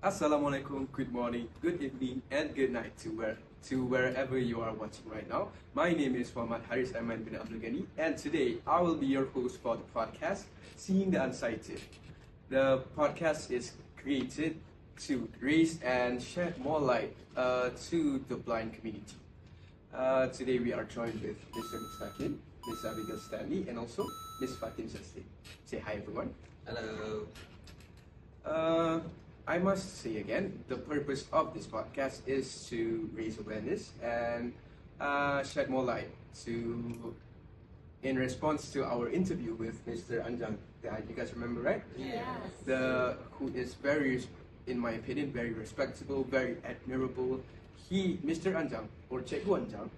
Assalamualaikum, good morning, good evening, and good night to wherever you are watching right now. My name is Hariz Aiman bin Abdul Ghani, and today I will be your host for the podcast, Seeing the Unsighted. The podcast is created to raise and shed more light to the blind community. Today we are joined with Mr. Mustaqeem, Ms. Abegail Stantly, and also Ms. Fatin Shazlin. Say hi, everyone. Hello. I must say again, the purpose of this podcast is to raise awareness and shed more light in response to our interview with Mr. Anjang. You guys remember, right? Yes. Who is in my opinion, very respectable, very admirable. Mr. Anjang, or Cikgu Anjang,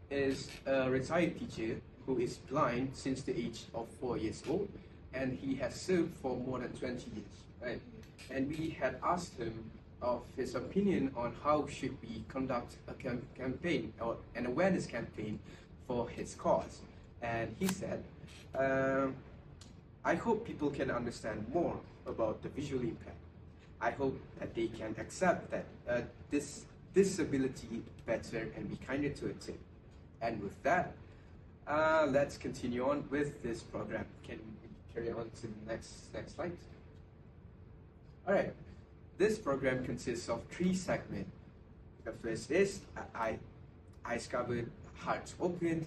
is a retired teacher who is blind since the age of 4 years old, and he has served for more than 20 years, right? And we had asked him of his opinion on how should we conduct a campaign or an awareness campaign for his cause. And he said, I hope people can understand more about the visual impact. I hope that they can accept that this disability better and be kinder to it. And with that, let's continue on with this program. Can we carry on to the next slide? Alright, this program consists of 3 segments. The first is Eyes Covered, Hearts Opened,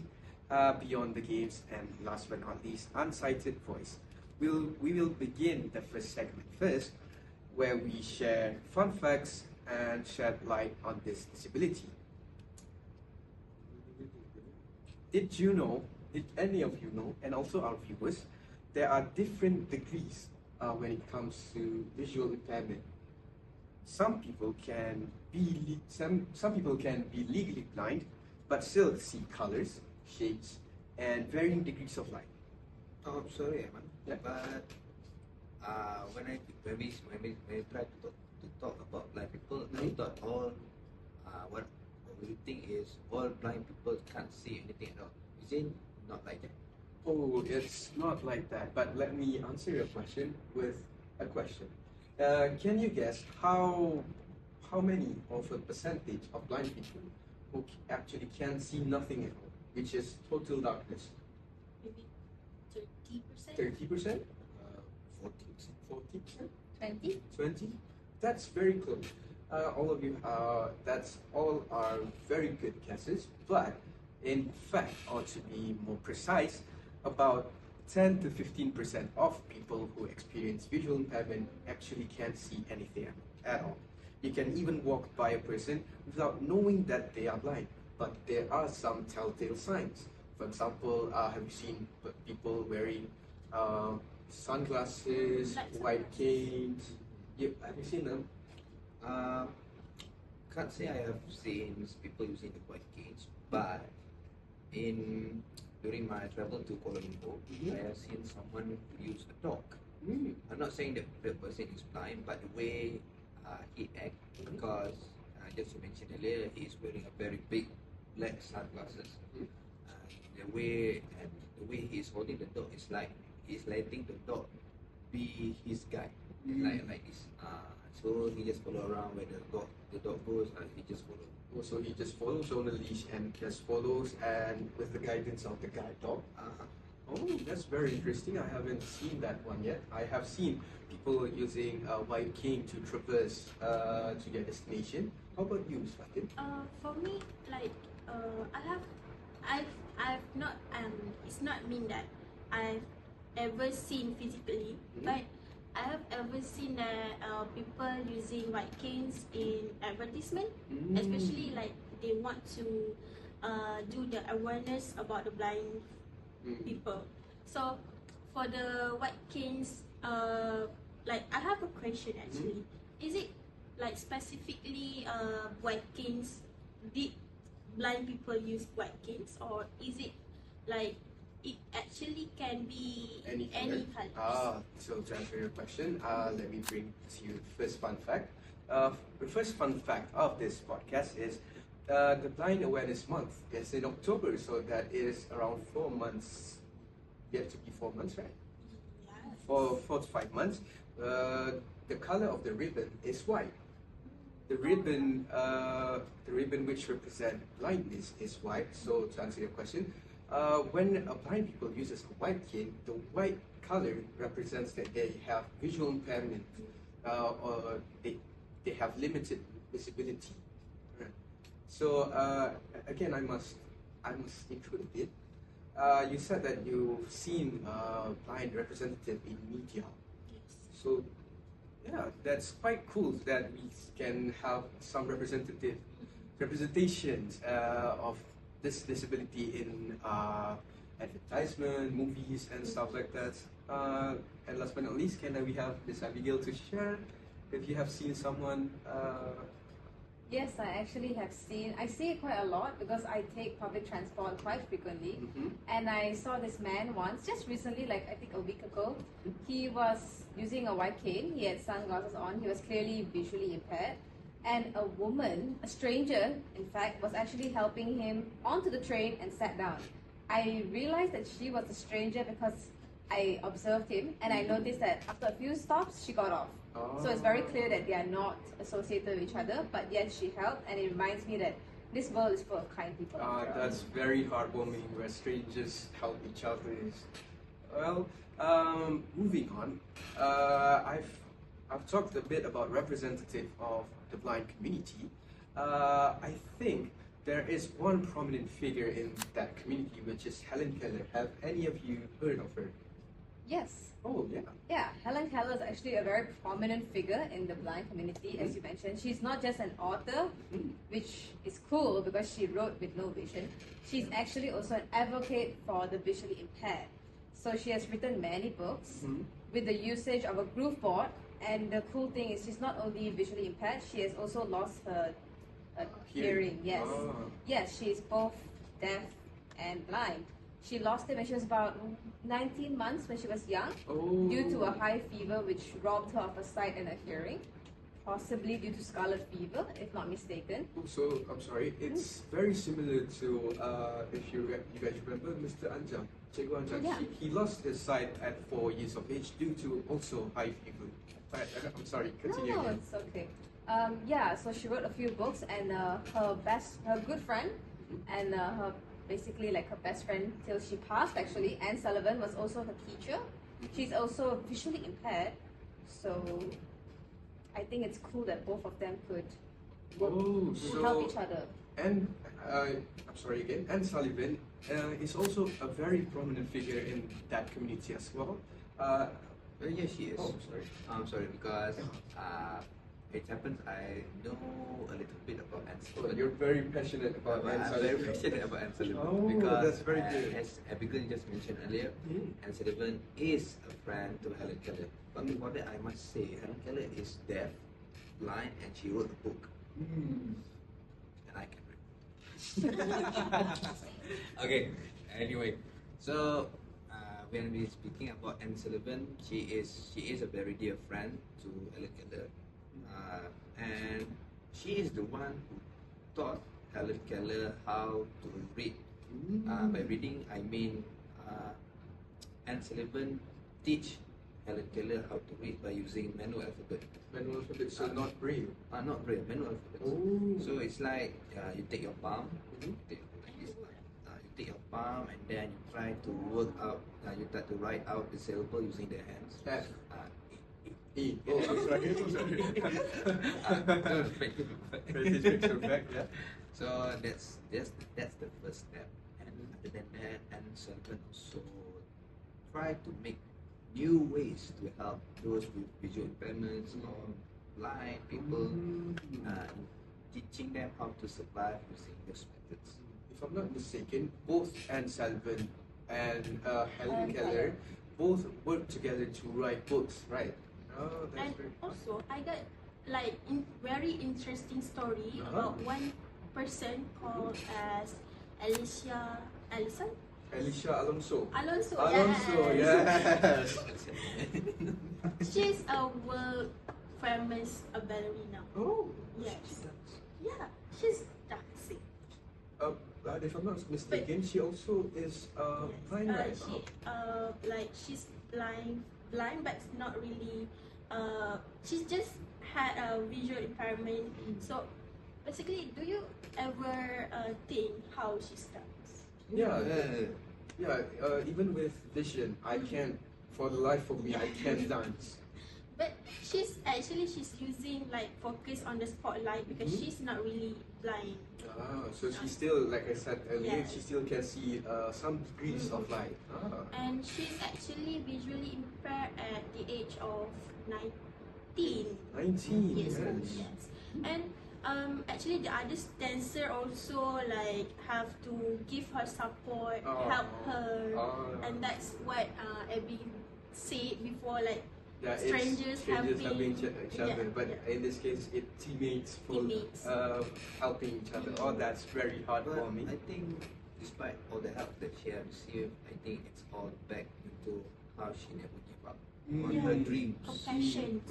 Beyond the Games, and last but not least, Unsighted Voice. We will begin the first segment first, where we share fun facts and shed light on this disability. Did any of you know, and also our viewers, there are different degrees when it comes to visual impairment. Some people can be legally blind, but still see colors, shapes, and varying degrees of light. Oh, I'm sorry, Aiman. Yeah. But when we try to talk about blind people, I thought all what we think is all blind people can't see anything at all. Is it not like that? Oh, it's not like that, but let me answer your question with a question. Can you guess how many of a percentage of blind people who actually can see nothing at all, which is total darkness? Maybe 30%? 30%? 40%. 20? 20? That's very close. All of you, that's all are very good guesses, but in fact, or to be more precise, about 10 to 15% of people who experience visual impairment actually can't see anything at all. You can even walk by a person without knowing that they are blind, but there are some telltale signs. For example, have you seen people wearing sunglasses, white canes? Have you seen them? Can't say I have seen people using the white canes, but during my travel to Kuala Lumpur, I have seen someone use a dog. I'm not saying that the person is blind, but the way he acts, because just to mention earlier, he's wearing a very big black sunglasses. The way he's holding the dog is like he's letting the dog be his guide, like this. So he just follow around where the dog goes, and he just follow. So he just follows on the leash and just follows and with the guidance of the guide dog. Oh, that's very interesting. I haven't seen that one yet. I have seen people using a white cane to traverse to their destination. How about you, Ms. Fatin? For me, like I've not it's not mean that I've ever seen physically, but I have ever seen that people using white canes in advertisement, especially like they want to do the awareness about the blind people. So for the white canes, like I have a question actually. Is it like specifically white canes? Did blind people use white canes, or is it like it actually can be any colors? So to answer your question, let me bring to you the first fun fact. The first fun fact of this podcast is the Blind Awareness Month is in October, so that is around 4 months, yet to be 4 months, right? Yes. For 4 to 5 months. The color of the ribbon is white. the ribbon which represent blindness is white. So to answer your question, when a blind people uses a white cane, the white color represents that they have visual impairment, or they have limited visibility. Right. So again, I must intrude a bit. You said that you've seen a blind representative in media. Yes. So yeah, that's quite cool that we can have some representations of this disability in advertisement, movies, and stuff like that. And last but not least, can we have Miss Abegail to share if you have seen someone? Yes, I actually have seen. I see it quite a lot because I take public transport quite frequently. And I saw this man once, just recently, like I think a week ago. He was using a white cane. He had sunglasses on. He was clearly visually impaired. And a woman, a stranger, in fact, was actually helping him onto the train and sat down. I realized that she was a stranger because I observed him and I noticed that after a few stops, she got off. So it's very clear that they are not associated with each other, but yet she helped, and it reminds me that this world is full of kind people. That's very heartwarming where strangers help each other. Well, moving on, I've talked a bit about representative of the blind community. I think there is one prominent figure in that community, which is Helen Keller. Have any of you heard of her? Yes. Oh, yeah. Yeah, Helen Keller is actually a very prominent figure in the blind community, as you mentioned. She's not just an author, which is cool because she wrote with no vision. She's actually also an advocate for the visually impaired. So she has written many books with the usage of a groove board. And the cool thing is she's not only visually impaired, she has also lost her hearing. Yes. Yes, she's both deaf and blind. She lost it when she was about 19 months when she was young due to a high fever which robbed her of her sight and her hearing, possibly due to scarlet fever, if not mistaken. So, I'm sorry, it's very similar to, if you guys remember, Mr. Anjang, Cikgu Anjang. Yeah. He lost his sight at 4 years of age due to also high fever. I'm sorry, continue No, again. it's okay. Yeah, so she wrote a few books, and her good friend, and her basically like her best friend till she passed actually, Anne Sullivan, was also her teacher. She's also visually impaired, so I think it's cool that both of them could help each other. And I'm sorry again, Anne Sullivan is also a very prominent figure in that community as well. Yes, she is. Oh, sorry. I'm sorry because it happens I know a little bit about Anne Sullivan. You're very passionate about Anne I'm Sullivan. very passionate about Anne Sullivan Oh, because that's very good. as Abigail just mentioned earlier, Anne Sullivan is a friend to Helen Keller. But before that, I must say Helen Keller is deaf, blind, and she wrote a book. And I can read. Okay. Anyway, so when we're speaking about Anne Sullivan, she is a very dear friend to Helen Keller, and she is the one who taught Helen Keller how to read. By reading, I mean Anne Sullivan teach Helen Keller how to read by using manual alphabet. Manual alphabet, so not braille. Not braille, manual alphabet. Oh. So it's like you take your palm, take like this, you take your palm and then you try to work out, you try to write out the syllable using the hands. F. E. Oh, I'm sorry. Yeah. So that's the first step. And other than that, Anne Sullivan also try to make new ways to help those with visual impairments or blind people, teaching them how to survive using those methods. If I'm not mistaken, both Anne Sullivan and Helen Keller. Keller both work together to write books, right? Oh, that's And very also, I got like very interesting story about one person called as Alonso. Alonso, yes. She's a world famous ballerina. Oh, Yes. Yeah, she's dancing. if I'm not mistaken, she also is blind, right? Like she's blind, but not really. She's just had a visual impairment. So basically, do you ever think how she starts? Yeah, even with vision, I can't, for the life of me, I can't dance. But she's using like focus on the spotlight because she's not really blind. So she still, like I said earlier, Yes. she still can see some degrees of light. And she's actually visually impaired at the age of 19. 19, Yes, yes. yes. And actually the other dancer also like have to give her support, help her, and that's what Abby said before, like Yeah, strangers it's strangers helping helping each other, yeah, but yeah. in this case, it's teammates for Teammates. helping each other. Oh, that's very hard But for me. I think despite all the help that she has received, I think it's all back into how she never gave up on Yeah. her dreams. Compassion.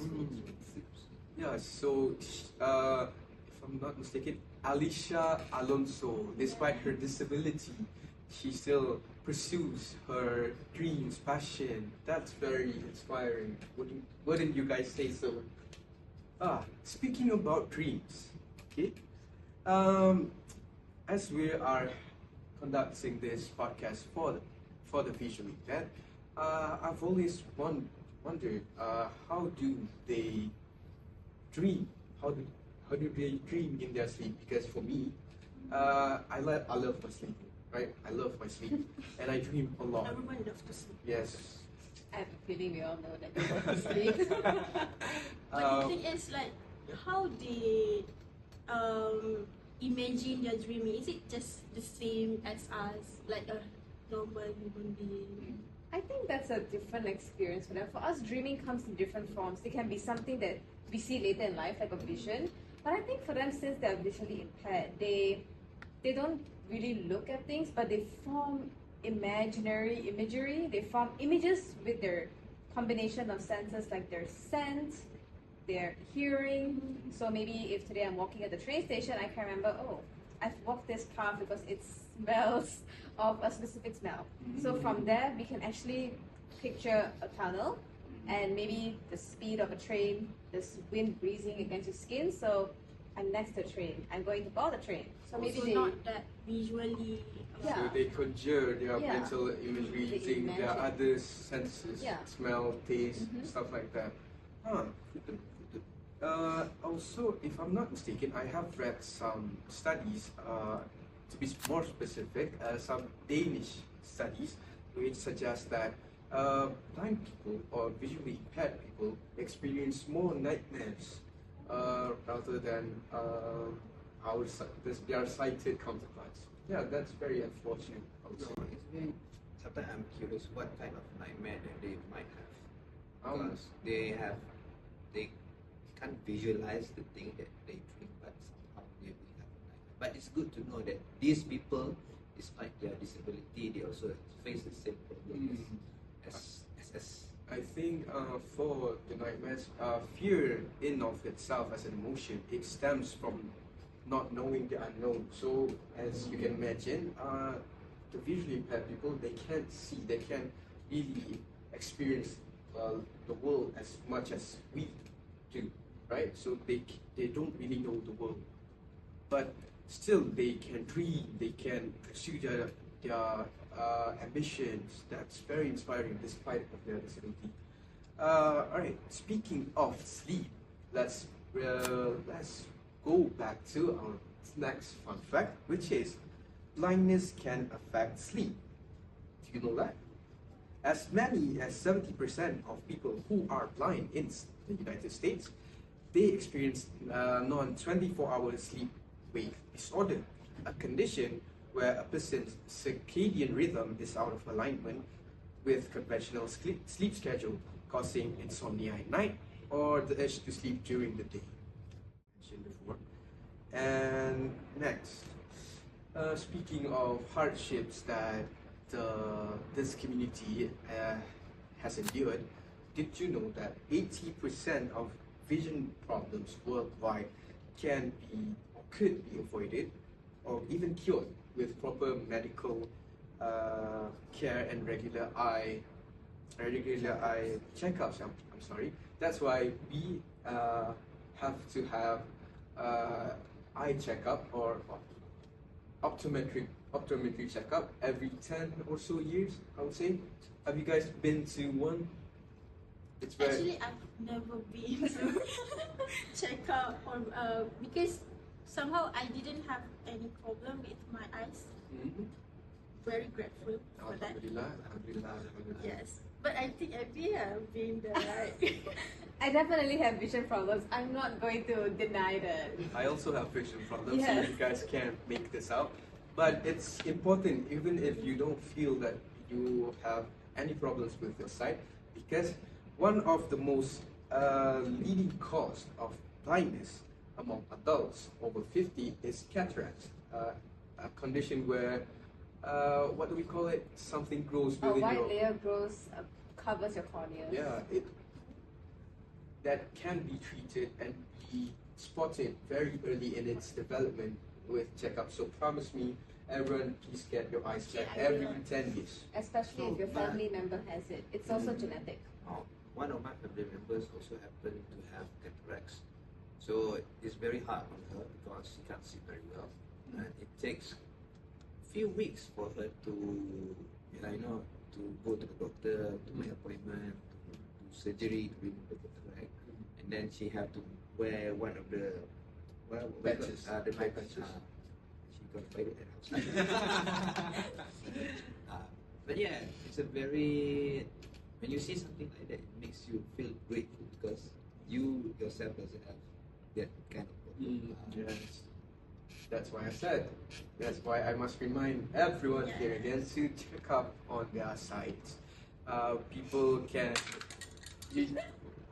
Yeah, so if I'm not mistaken, Alicia Alonso, despite her disability, she still pursues her dreams, passion. That's very inspiring. Wouldn't you guys say so? Speaking about dreams, okay. As we are conducting this podcast for the visually impaired, I've always wondered how do they dream? How do they dream in their sleep? Because for me, I love my sleep, right? I love my sleep, and I dream a lot. Everyone loves to sleep. Yes. I have a feeling we all know that they want to sleep. But the thing is, like, how they imagine their dreaming? Is it just the same as us, like a normal human being? I think that's a different experience for them. For us, dreaming comes in different forms. It can be something that we see later in life, like a vision. But I think for them, since they're visually impaired, they don't really look at things, but they form imaginary imagery. They form images with their combination of senses, like their scent, their hearing. So maybe if today I'm walking at the train station, I can remember, oh, I've walked this path because it smells of a specific smell. So from there, we can actually picture a tunnel and maybe the speed of a train, this wind breezing against your skin. So I'm next to a train. I'm going to board the train. So maybe Also they, not that visually. Yeah. So they conjure their Yeah. mental imagery They using their imagine. other senses, Yeah. smell, taste, stuff like that. Also, if I'm not mistaken, I have read some studies, to be more specific, some Danish studies, which suggest that blind people or visually impaired people experience more nightmares rather than their sighted counterparts. Yeah, that's very unfortunate, I would No, say. it's very. Sometimes I'm curious what kind of nightmare that they might have, Um, because they can't visualize the thing that they dream, but somehow they will have a nightmare. But it's good to know that these people, despite their disability, they also face the same problems as I think for the nightmares, fear in of itself as an emotion, it stems from not knowing the unknown. So as you can imagine, the visually impaired people, they can't see, they can't really experience the world as much as we do, right? So they don't really know the world, but still they can dream, they can pursue their ambitions. That's very inspiring despite of their disability. Alright, speaking of sleep, let's go back to our next fun fact, which is blindness can affect sleep. Do you know that? As many as 70% of people who are blind in the United States, they experience non-24-hour sleep wave disorder, a condition where a person's circadian rhythm is out of alignment with conventional sleep schedule, causing insomnia at night or the urge to sleep during the day. Mentioned before. And next, speaking of hardships that this community has endured, did you know that 80% of vision problems worldwide can be or could be avoided or even cured with proper medical care and regular eye checkups? I'm sorry. That's why we have to have eye checkup or optometry checkup every 10 or so years, I would say. Have you guys been to one? It's very Actually, I've never been to check out or because somehow I didn't have any problem with my eyes. Very grateful for that. Alhamdulillah. Yes, but I think Abby have been there, right? I definitely have vision problems. I'm not going to deny that. I also have vision problems, so Yes. you guys can't make this out. But it's important, even if you don't feel that you have any problems with your sight, because one of the most leading cause of blindness among adults over 50 is cataracts, a condition where what do we call it? Something grows A within white your layer grows, covers your cornea. that can be treated and be spotted very early in its development with checkup. So promise me, everyone, please get your eyes checked Yeah, I every will. 10 years. Especially So if your that- family member has it. It's also genetic. One of my family members also happened to have cataracts. So it's very hard on her because she can't see very well. And it takes few weeks for her to, to go to the doctor, to make appointment, to do surgery to remove the cataract. And then she had to wear one of the Patches. the Eye patches. patches. She got fired at outside. But yeah, it's a very, when you see something like that, it makes you feel grateful because you yourself doesn't have that kind of problem. Yes. That's why I said. That's why I must remind everyone here again to check up on their sites. People can.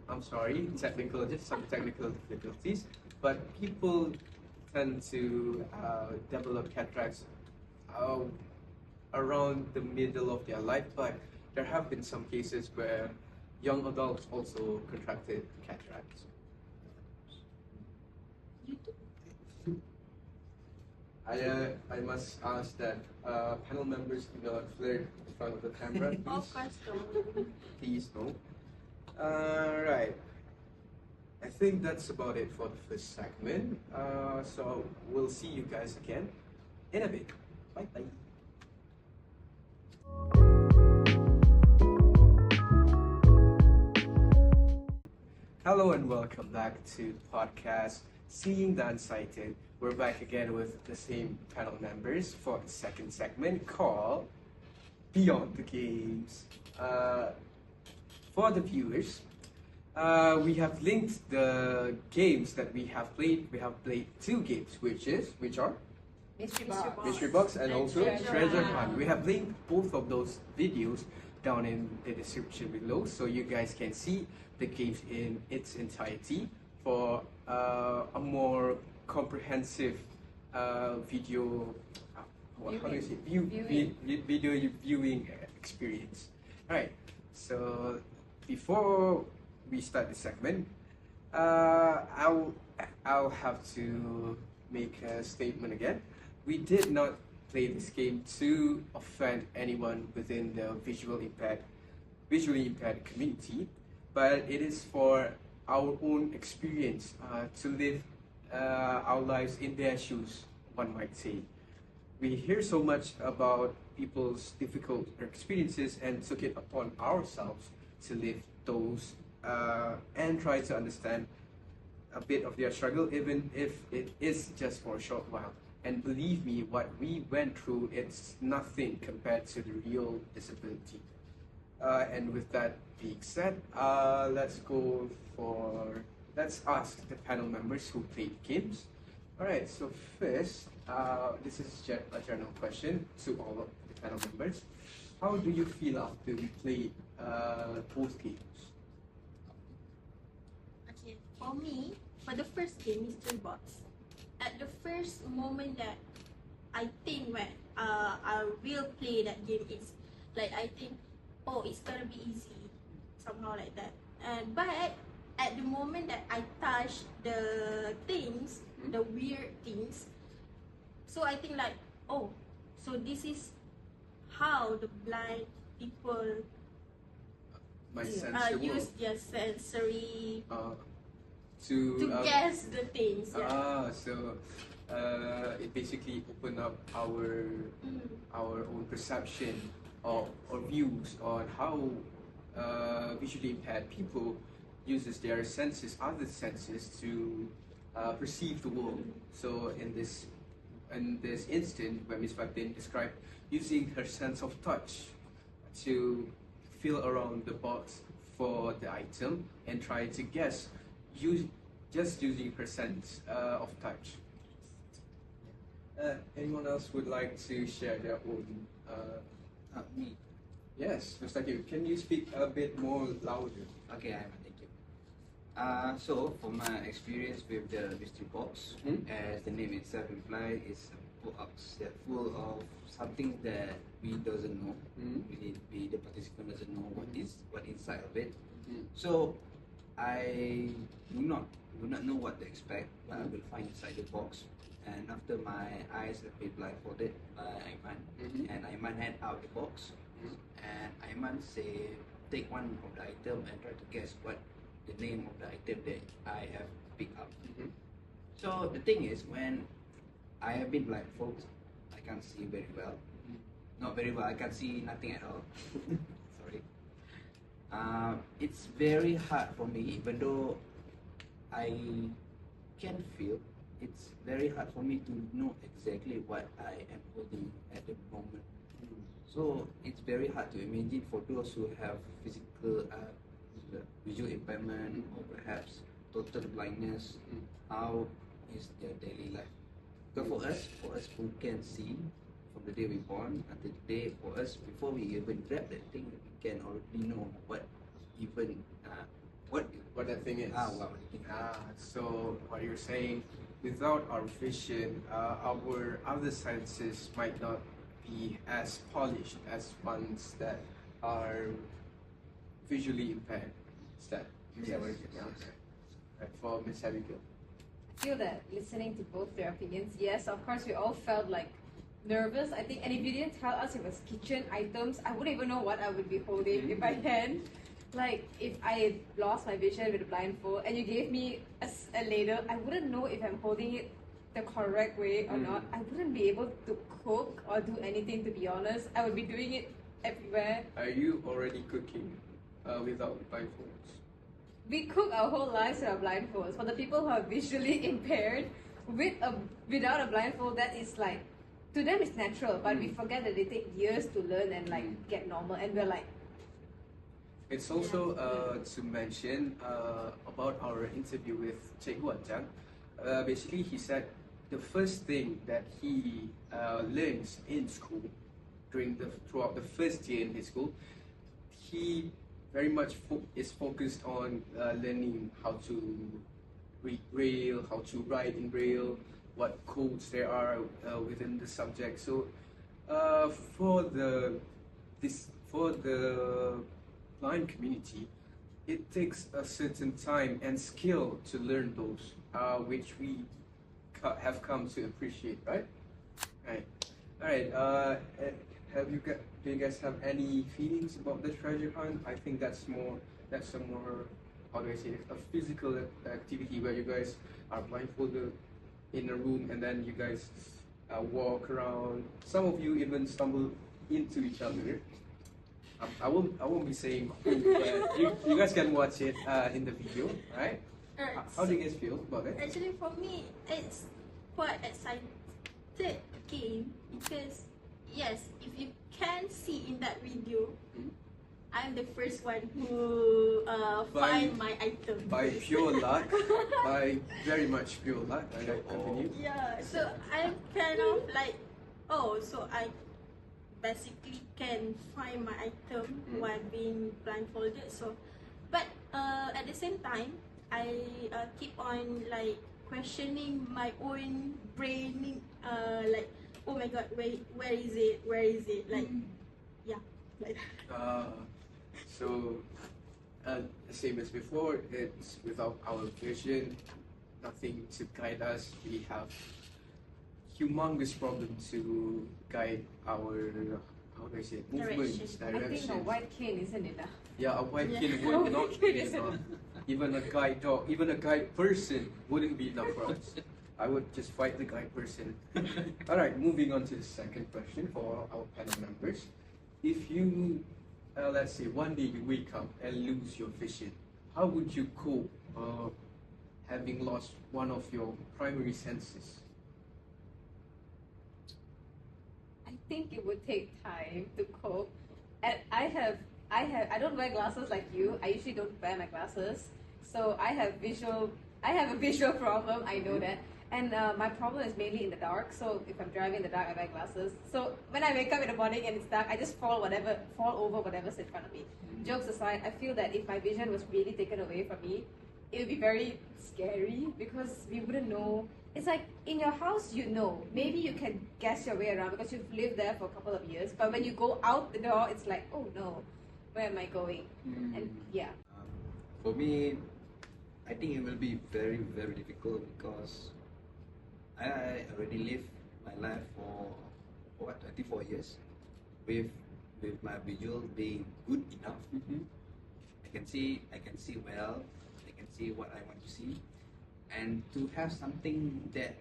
I'm sorry, just some technical difficulties, but people tend to develop cataracts around the middle of their life, but there have been some cases where young adults also contracted cataracts. You too. I must ask that panel members do not flirt in front of the camera, Of please. course, don't. Please no. Right. I think that's about it for the first segment. So we'll see you guys again in a bit. Bye bye. Hello and welcome back to the podcast Seeing the Unsighted. We're back again with the same panel members for the second segment called Beyond the Games. For the viewers, we have linked the games that we have played. We have played two games, which are Mystery Mystery box. box. Mystery Box and And also Treasure Treasure Hunt. Hunt. We have linked both of those videos down in the description below, so you guys can see the games in its entirety for a more comprehensive video. How do you say? Video viewing experience. Alright, so before we start the segment, I'll have to make a statement again. We did not play this game to offend anyone within the visually impaired community, but it is for our own experience to live our lives in their shoes, one might say. We hear so much about people's difficult experiences and took it upon ourselves to live those and try to understand a bit of their struggle, even if it is just for a short while. And believe me, what we went through, it's nothing compared to the real disability. And with that being said, let's ask the panel members who played games. Alright, so first, this is a general question to all of the panel members. How do you feel after you played both games? Okay, for me, for the first game, Mystery Box, at the first moment that I think when I will play that game, it's like I think, oh, it's gonna be easy, somehow like that. But at the moment that I touch the things, the weird things, so I think like, oh, so this is how the blind people My sensory use their sensory to guess the things. Yeah. So it basically opened up our own perception or views on how visually impaired people uses their senses, other senses, to perceive the world. So in this instant, where Miss Fatin described using her sense of touch to feel around the box for the item and try to guess, just using her sense of touch. Anyone else would like to share their own? Me. Yes, Mustaqeem, can you speak a bit more louder? Okay, Aiman, thank you. So, from my experience with the mystery box, as the name itself implies, it's a box that full of something that we doesn't know. The participant doesn't know what inside of it. So, I do not know what to expect, but I will find inside the box. And after my eyes have been blindfolded by Aiman, and Aiman hand out the box, and Aiman say, take one of the item and try to guess what the name of the item that I have picked up. So the thing is, when I have been blindfolded, I can't see very well. Not very well, I can't see nothing at all. Sorry. It's very hard for me, even though I can feel, it's very hard for me to know exactly what I am holding at the moment. So it's very hard to imagine for those who have physical visual impairment or perhaps total blindness, how is their daily life. Because for us who can see from the day we born until the day, for us, before we even grab that thing, we can already know what that thing is. What the thing is. So what you're saying, without our vision, our other senses might not be as polished as ones that are visually impaired. Is that what it is? Right, for Miss Abegail. I feel that listening to both their opinions, yes, of course, we all felt like nervous, I think. And if you didn't tell us it was kitchen items, I wouldn't even know what I would be holding if I can. Like, if I lost my vision with a blindfold and you gave me a ladle, I wouldn't know if I'm holding it the correct way or not. I wouldn't be able to cook or do anything, to be honest. I would be doing it everywhere. Are you already cooking without blindfolds? We cook our whole lives with our blindfolds. For the people who are visually impaired, without a blindfold, that is like, to them it's natural, but we forget that they take years to learn and like get normal, and we're like, it's also to mention about our interview with Cikgu Ajang. Basically, he said the first thing that he learns in school throughout the first year in his school, he very much is focused on learning how to read Braille, how to write in Braille, what codes there are within the subject. So for the blind community, it takes a certain time and skill to learn those, which we have come to appreciate, right? All right. Do you guys have any feelings about the treasure hunt? I think that's a more, how do I say it, a physical activity where you guys are blindfolded in a room and then you guys walk around. Some of you even stumble into each other. I won't be saying who, but you guys can watch it in the video, right? How do you guys feel about it? Actually, for me, it's quite excited game because yes, if you can see in that video, I'm the first one who find my item. By pure luck, by very much pure luck. Continue. Yeah, so I'm kind of like, so I basically can find my item while being blindfolded. So, but at the same time, I keep on like questioning my own brain, like, oh my god, where is it? Like, yeah, like that. So, same as before, it's without our vision, nothing to guide us. We have humongous problem to guide our, how do I say it, movements, I think a white cane isn't enough. Yeah, a white cane would not be enough. Even a guide dog, even a guide person wouldn't be enough for us. I would just fight the guide person. All right, moving on to the second question for our panel members. If you, let's say, one day you wake up and lose your vision, how would you cope having lost one of your primary senses? I think it would take time to cope. And I don't wear glasses like you. I usually don't wear my glasses. So I have a visual problem, I know that. And my problem is mainly in the dark. So if I'm driving in the dark, I wear glasses. So when I wake up in the morning and it's dark, I just fall over whatever's in front of me. Jokes aside, I feel that if my vision was really taken away from me, it would be very scary because we wouldn't know. It's like in your house, you know, maybe you can guess your way around because you've lived there for a couple of years. But when you go out the door, it's like, oh no, where am I going? And yeah. For me, I think it will be very, very difficult because I already lived my life for what, 24 years with my visual being good enough. I can see well, I can see what I want to see, and to have something that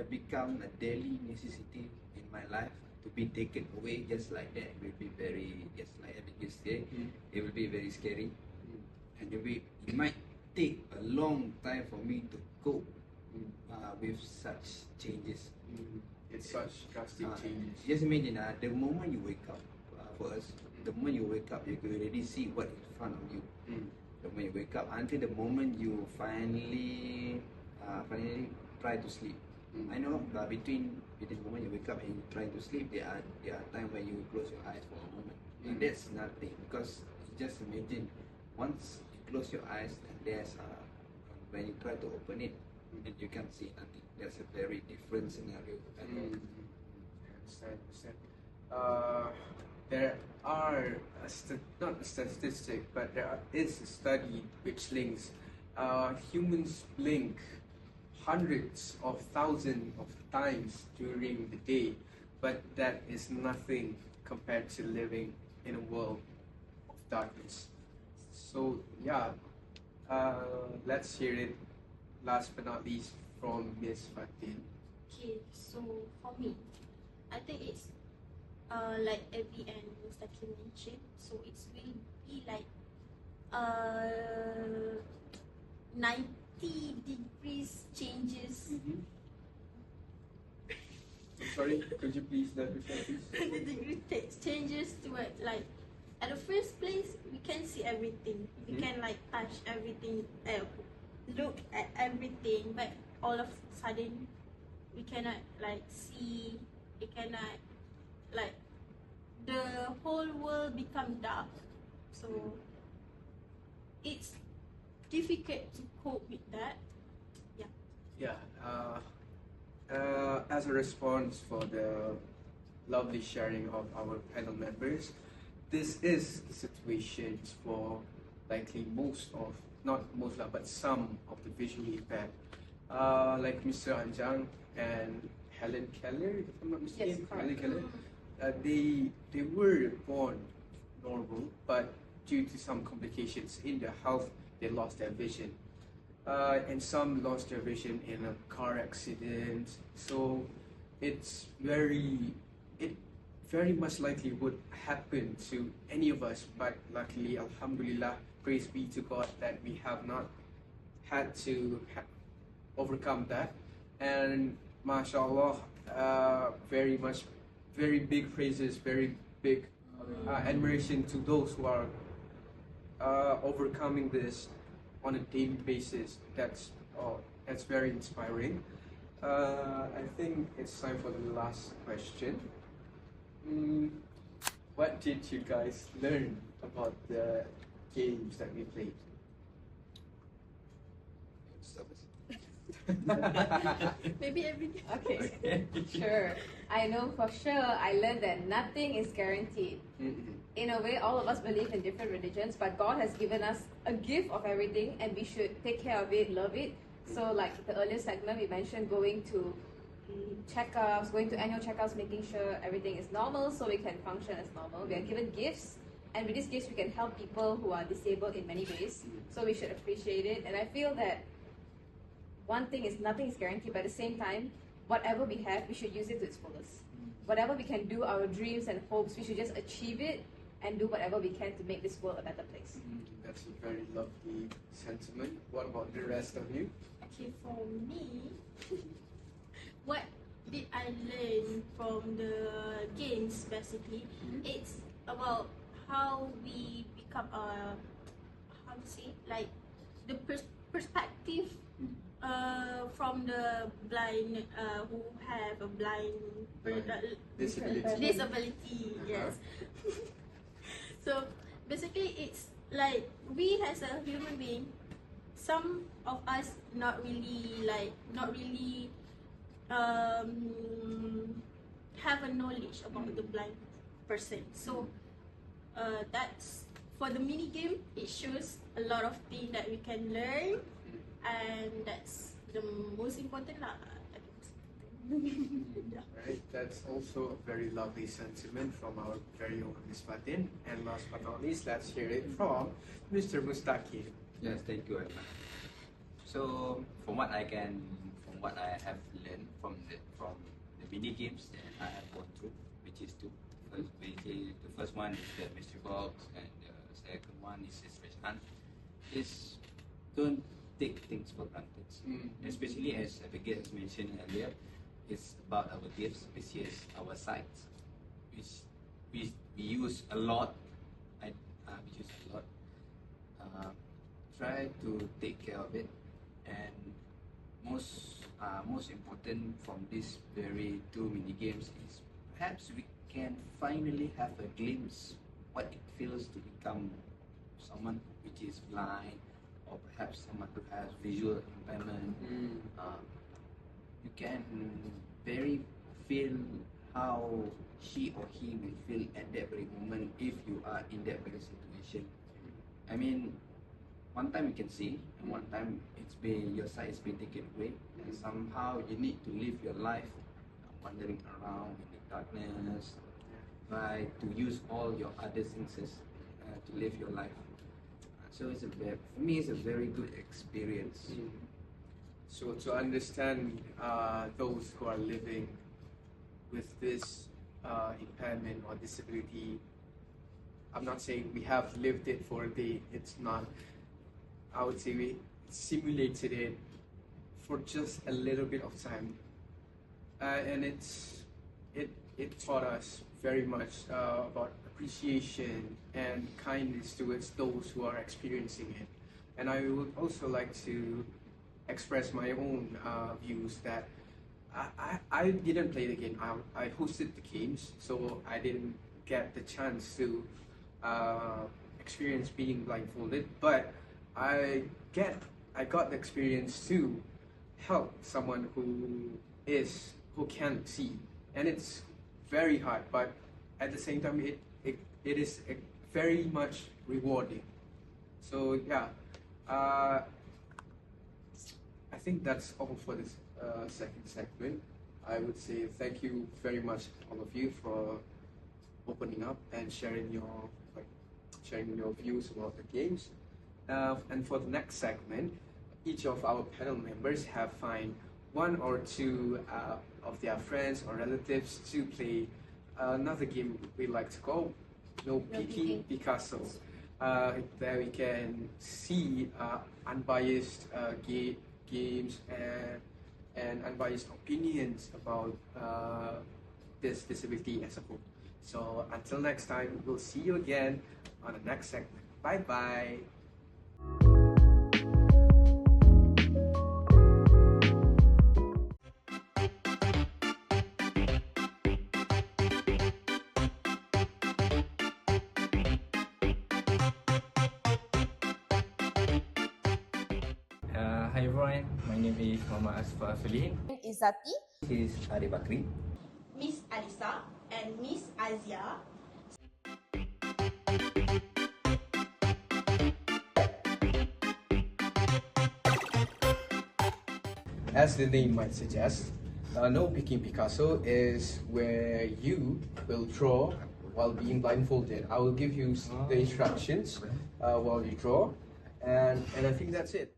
become a daily necessity in my life to be taken away just like that will be very, just like Abegail said, it will be very scary, and it might take a long time for me to cope with such changes. It's such drastic changes. Just imagine the moment you wake up, for us, the moment you wake up, you can already see what in front of you. The moment you wake up until the moment you finally try to sleep. I know between the moment you wake up and you try to sleep, there are times when you close your eyes for a moment. And that's nothing because just imagine once you close your eyes and there's when you try to open it and you can't see nothing. That's a very different scenario. I understand. There are not a statistic, but there is a study which links humans blink hundreds of thousands of times during the day, but that is nothing compared to living in a world of darkness. So yeah, let's hear it last but not least from Miss Fatin. Okay, so for me, I think it's like Abby and Mustaqeem mentioned, so it's will be like 90 degrees changes. I'm sorry, could you please let me finish? 90 degree changes to it, like at the first place we can see everything, we can like touch everything, look at everything, but all of a sudden we cannot like see, we cannot like, the whole world become dark, so it's difficult to cope with that. As a response for the lovely sharing of our panel members, this is the situations for likely but some of the visually impaired. Like Mr. Anjang and Helen Keller, if I'm not mistaken. Yes, Helen Keller. They were born normal, but due to some complications in their health, they lost their vision. And some lost their vision in a car accident. So it very much likely would happen to any of us, but luckily, alhamdulillah, praise be to God that we have not had to overcome that. And mashallah, very big praises, very big admiration to those who are overcoming this on a daily basis. That's very inspiring. I think it's time for the last question. What did you guys learn about the games that we played? Maybe everything. Okay, sure. I know for sure I learned that nothing is guaranteed. In a way, all of us believe in different religions, but God has given us a gift of everything and we should take care of it, love it. So like the earlier segment, we mentioned going to checkups, going to annual checkups, making sure everything is normal so we can function as normal. We are given gifts And with these gifts, we can help people who are disabled in many ways. So we should appreciate it. And I feel that one thing is nothing is guaranteed, but at the same time, whatever we have, we should use it to its fullest. Whatever we can do, our dreams and hopes, we should just achieve it and do whatever we can to make this world a better place. That's a very lovely sentiment. What about the rest of you? Okay, for me, what did I learn from the games basically? It's about how we become how to say, like the perspective from the blind who have a disability. Yes. So basically, it's like we as a human being, some of us not really have a knowledge about the blind person. So that's for the mini game. It shows a lot of things that we can learn, and that's the most important lah. Right, that's also a very lovely sentiment from our very own Miss Fatin. And last but not least, let's hear it from Mr. Mustaqeem. Yes, thank you, Aiman. So, from what I have learned from the mini games that I have gone through, which is two. The first one is the mystery box, and the second one is the treasure hunt. Is don't take things for granted, especially as Abegail has mentioned earlier. It's about our gifts, which is our sights, which we use a lot. We use a lot. Try to take care of it, and most important from these very two mini games is perhaps we can finally have a glimpse what it feels to become someone which is blind, or perhaps someone who has visual impairment. You can very feel how she or he will feel at that very moment if you are in that very situation. I mean, one time you can see, and one time your sight is being taken away, and somehow you need to live your life wandering around in the darkness, try to use all your other senses to live your life. So for me, it's a very good experience. So to understand those who are living with this impairment or disability, I'm not saying we have lived it for a day. It's not. I would say we simulated it for just a little bit of time, and it taught us very much about appreciation and kindness towards those who are experiencing it. And I would also like to express my own views that I didn't play the game. I hosted the games, so I didn't get the chance to experience being blindfolded, but I got the experience to help someone who can't see, and it's very hard, but at the same time it is very much rewarding. So yeah, I think that's all for this second segment. I would say thank you very much all of you for opening up and sharing your views about the games. And for the next segment, each of our panel members have find one or two of their friends or relatives to play another game we like to call No Peeking Picasso. There we can see unbiased games and unbiased opinions about this disability as a whole. So until next time, we'll see you again on the next segment. Bye bye. Hi everyone, my name is Muhammad Shazlin. Izzati, This is Ari Bakri. Miss Alisa and Miss Azia. As the name might suggest, No Peeking Picasso is where you will draw while being blindfolded. I will give you the instructions while you draw, and I think that's it.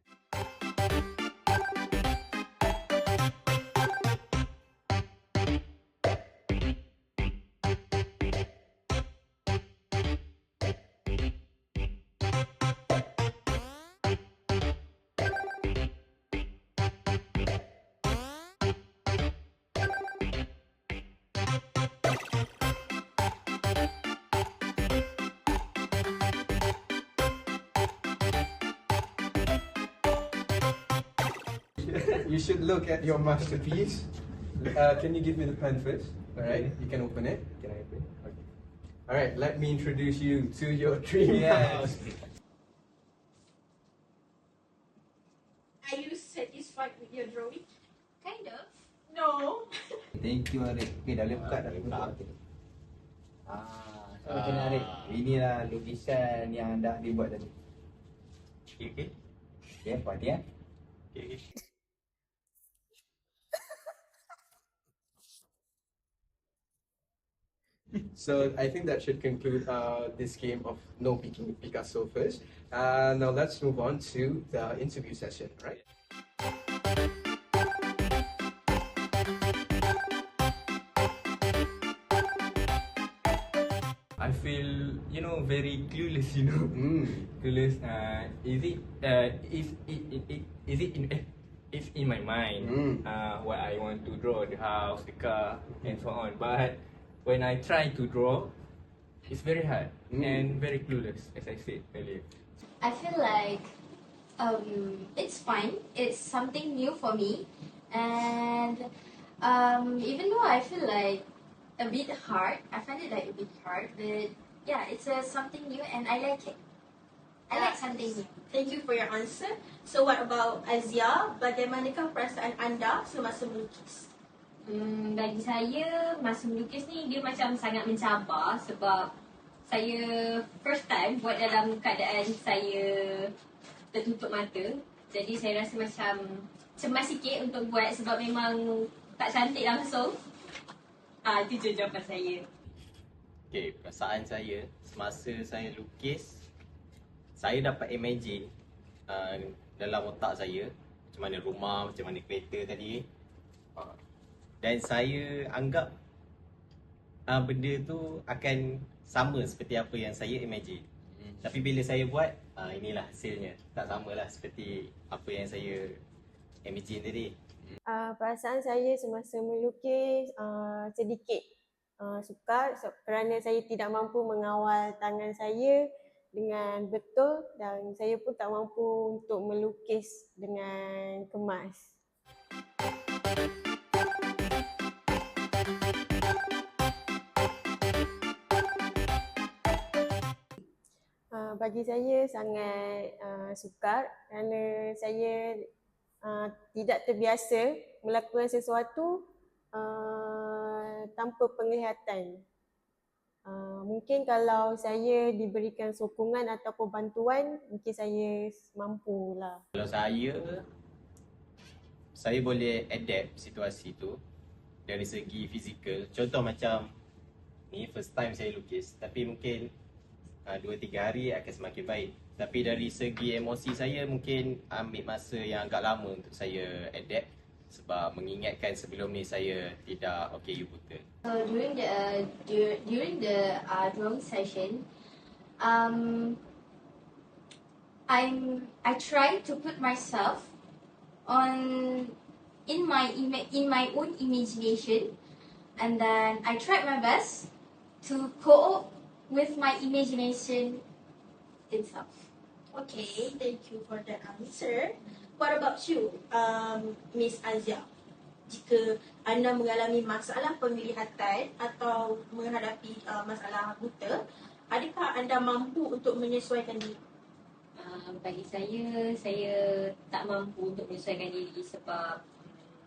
You should look at your masterpiece. Can you give me the pen first? Alright, you can open it. Can I open it? Okay. Alright, let me introduce you to your dream house. Are you satisfied with your drawing? Kind of. No. Thank you Hariz. Okay, dah boleh buka dah. So macam mana Hariz? Inilah lukisan yang dah dibuat tadi. Okay. Okay, puas hati ya. Okay. So I think that should conclude this game of No Peeking with Picasso first. Now let's move on to the interview session, right? I feel, very clueless, Clueless. It's in my mind what I want to draw, the house, the car, and so on. But when I try to draw, it's very hard and very clueless, as I said earlier. I feel like it's fine. It's something new for me, and even though I feel like a bit hard, I find it like a bit hard, but yeah, it's something new and I like it. I like something new. Thank you for your answer. So what about Azia? Bagaimanakah perasaan anda semasa melukis? Bagi saya, masa melukis ni dia macam sangat mencabar sebab saya first time buat dalam keadaan saya tertutup mata. Jadi saya rasa macam cemas sikit untuk buat sebab memang tak cantik langsung. Itu je jawapan saya. Okay, perasaan saya semasa saya lukis, saya dapat imagine dalam otak saya macam mana rumah, macam mana kereta tadi. Dan saya anggap benda tu akan sama seperti apa yang saya imagine. Tapi bila saya buat, inilah hasilnya. Tak samalah seperti apa yang saya imagine tadi. Perasaan saya semasa melukis sedikit sukar kerana saya tidak mampu mengawal tangan saya dengan betul dan saya pun tak mampu untuk melukis dengan kemas. Bagi saya sangat sukar kerana saya tidak terbiasa melakukan sesuatu tanpa penglihatan. Mungkin kalau saya diberikan sokongan ataupun bantuan, mungkin saya mampulah. Kalau saya boleh adapt situasi tu dari segi fizikal. Contoh macam ni first time saya lukis, tapi mungkin 2-3 hari akan semakin baik. Tapi dari segi emosi saya mungkin ambil masa yang agak lama untuk saya adapt sebab mengingatkan sebelum ni saya tidak okay buta. During the drawing session, I try to put myself in my own imagination, and then I tried my best to cope with my imagination itself. Okay, thank you for that answer. What about you, Miss Azia? Jika anda mengalami masalah penglihatan atau menghadapi masalah buta, adakah anda mampu untuk menyesuaikan diri? Bagi saya tak mampu untuk menyesuaikan diri sebab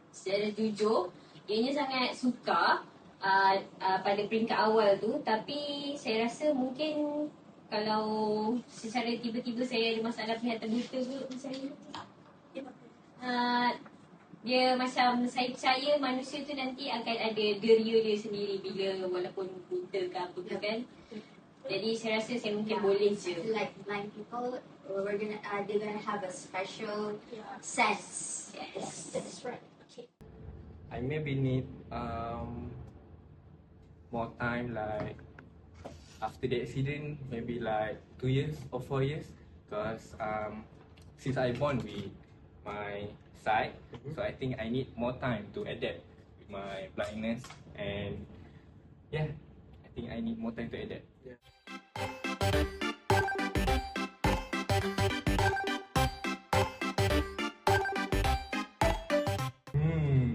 secara jujur, ianya sangat sukar pada peringkat awal tu, tapi saya rasa mungkin kalau secara tiba-tiba saya ada masalah penglihatan buta tu, saya dia macam saya percaya manusia tu nanti akan ada deria dia sendiri bila walaupun buta ke apa ke kan. Jadi saya rasa saya mungkin boleh je. Like blind people, they're gonna have a special sense. Yes, that's right. Okay. I maybe need more time, like after the accident, maybe like 2 years or 4 years, because since I born with my sight, so I think I need more time to adapt with my blindness, and yeah, I think I need more time to adapt.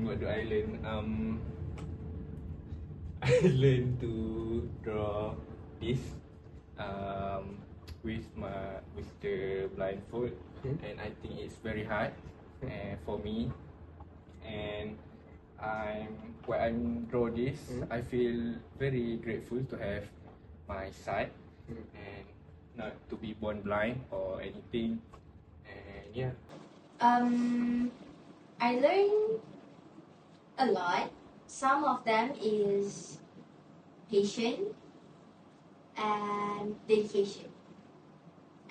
What do I learn? I learned to draw this with the blindfold, and I think it's very hard for me. And when I draw this, I feel very grateful to have my sight and not to be born blind or anything. And yeah. I learned a lot. Some of them is patience and dedication,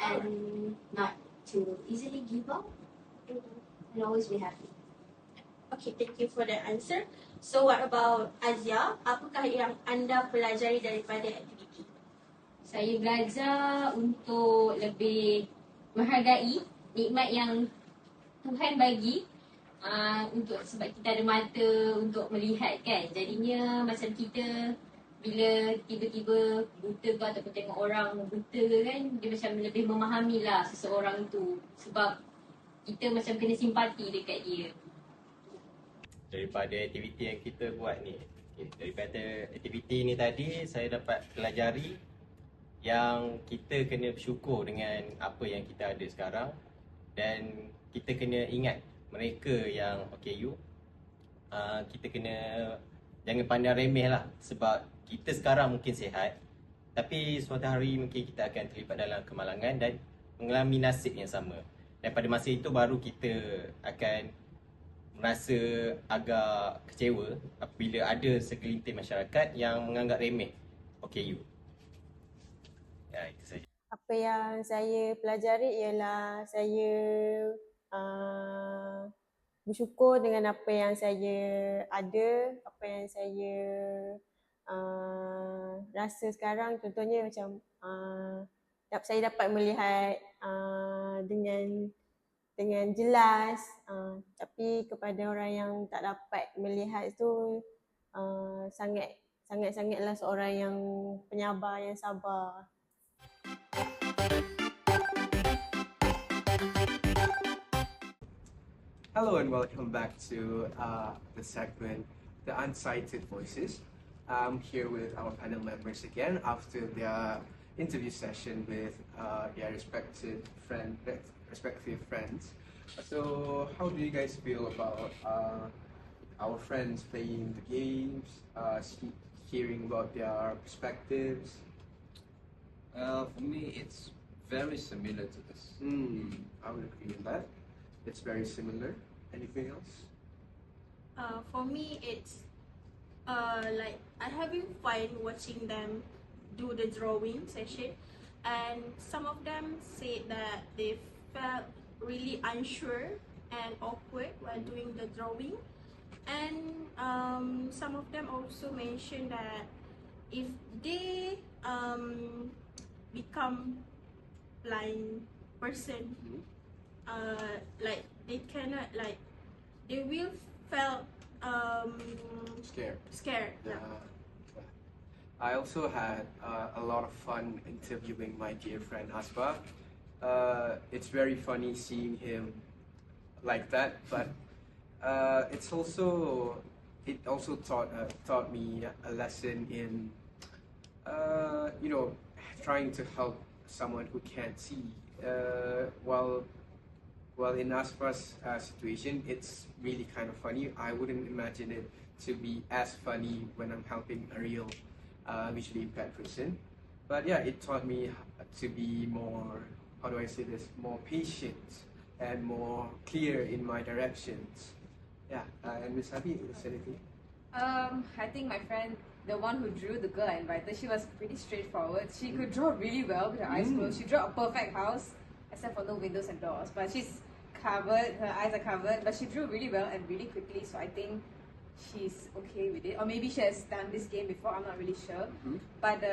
and not to easily give up, and always be happy. Okay, thank you for the answer. So what about Azia? Apakah yang anda pelajari daripada aktiviti? Saya belajar untuk lebih menghargai nikmat yang Tuhan bagi, untuk sebab kita ada mata untuk melihat kan. Jadinya macam kita bila tiba-tiba buta ke ataupun tengok orang buta ke kan, dia macam lebih memahami lah seseorang tu, sebab kita macam kena simpati dekat dia. Daripada aktiviti yang kita buat ni, daripada aktiviti ni tadi saya dapat pelajari yang kita kena bersyukur dengan apa yang kita ada sekarang, dan kita kena ingat mereka yang OKU. Kita kena jangan pandang remeh lah, sebab kita sekarang mungkin sihat, tapi suatu hari mungkin kita akan terlibat dalam kemalangan dan mengalami nasib yang sama. Dan pada masa itu baru kita akan merasa agak kecewa apabila ada segelintir masyarakat yang menganggap remeh OKU. Ya, itu saja. Apa yang saya pelajari ialah saya bersyukur dengan apa yang saya ada, apa yang saya rasa sekarang. Contohnya macam saya dapat melihat dengan jelas, tapi kepada orang yang tak dapat melihat tu sangatlah seorang yang penyabar, yang sabar. Hello and welcome back to the segment, The Unsighted Voices. I'm here with our panel members again after their interview session with their respective friends. So how do you guys feel about our friends playing the games, hearing about their perspectives? For me, it's very similar to this. I would agree with that. It's very similar. Anything else? For me, it's like I having fun watching them do the drawing session, and some of them said that they felt really unsure and awkward while doing the drawing, and some of them also mentioned that if they become blind person, like they cannot, like they will felt scared. Yeah. I also had a lot of fun interviewing my dear friend Asba. It's very funny seeing him like that, but it also taught me a lesson in trying to help someone who can't see. Well, in Aspa's situation, it's really kind of funny. I wouldn't imagine it to be as funny when I'm helping a real visually impaired person. But yeah, it taught me to be more, how do I say this, more patient and more clear in my directions. Yeah, and Miss Abi, is anything? I think my friend, the one who drew the girl I invited, she was pretty straightforward. She could draw really well with her eyes closed. She drew a perfect house, except for no windows and doors. But she's covered, her eyes are covered, but she drew really well and really quickly. So I think she's okay with it. Or maybe she has done this game before, I'm not really sure. But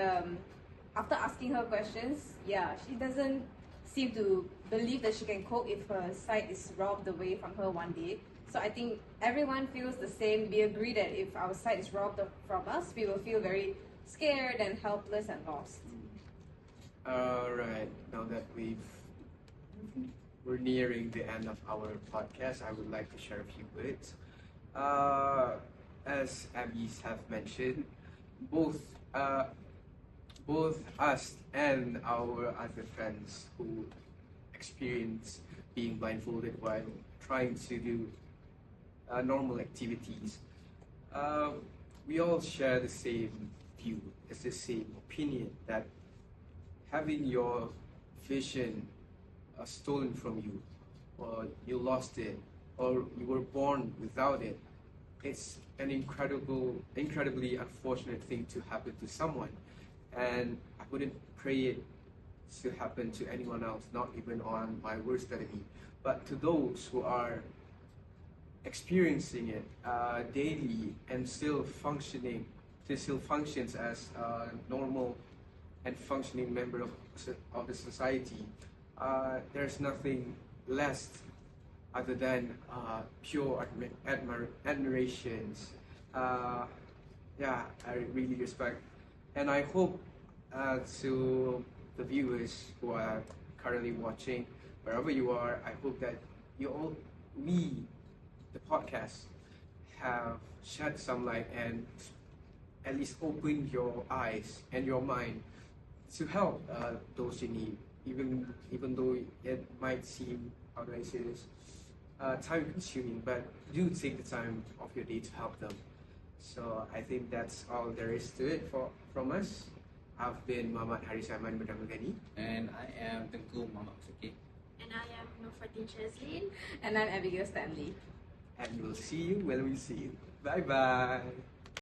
after asking her questions, yeah, she doesn't seem to believe that she can cope if her sight is robbed away from her one day. So I think everyone feels the same. We agree that if our sight is robbed from us, we will feel very scared and helpless and lost. Alright, now that we're nearing the end of our podcast, I would like to share a few words. As Abby's have mentioned, both us and our other friends who experience being blindfolded while trying to do normal activities, we all share the same view, it's the same opinion that having your vision stolen from you, or you lost it, or you were born without it, it's an incredibly unfortunate thing to happen to someone, and I wouldn't pray it to happen to anyone else, not even on my worst enemy, but to those who are experiencing it daily and still functions as a normal and functioning member of the society. There's nothing less other than pure admirations. Yeah, I really respect, and I hope to the viewers who are currently watching, wherever you are, I hope that we, the podcast, have shed some light and at least open your eyes and your mind to help those in need, even though it might seem, how do I say this, time consuming, but do take the time of your day to help them. So I think that's all there is to it from us. I've been Muhammad Hariz Aiman bersama Ghani. And I am Tengku Muhammad Mustaqeem. And I am Fatin Shazlin. And I'm Abegail Stantly. And we'll see you when we see you. Bye bye.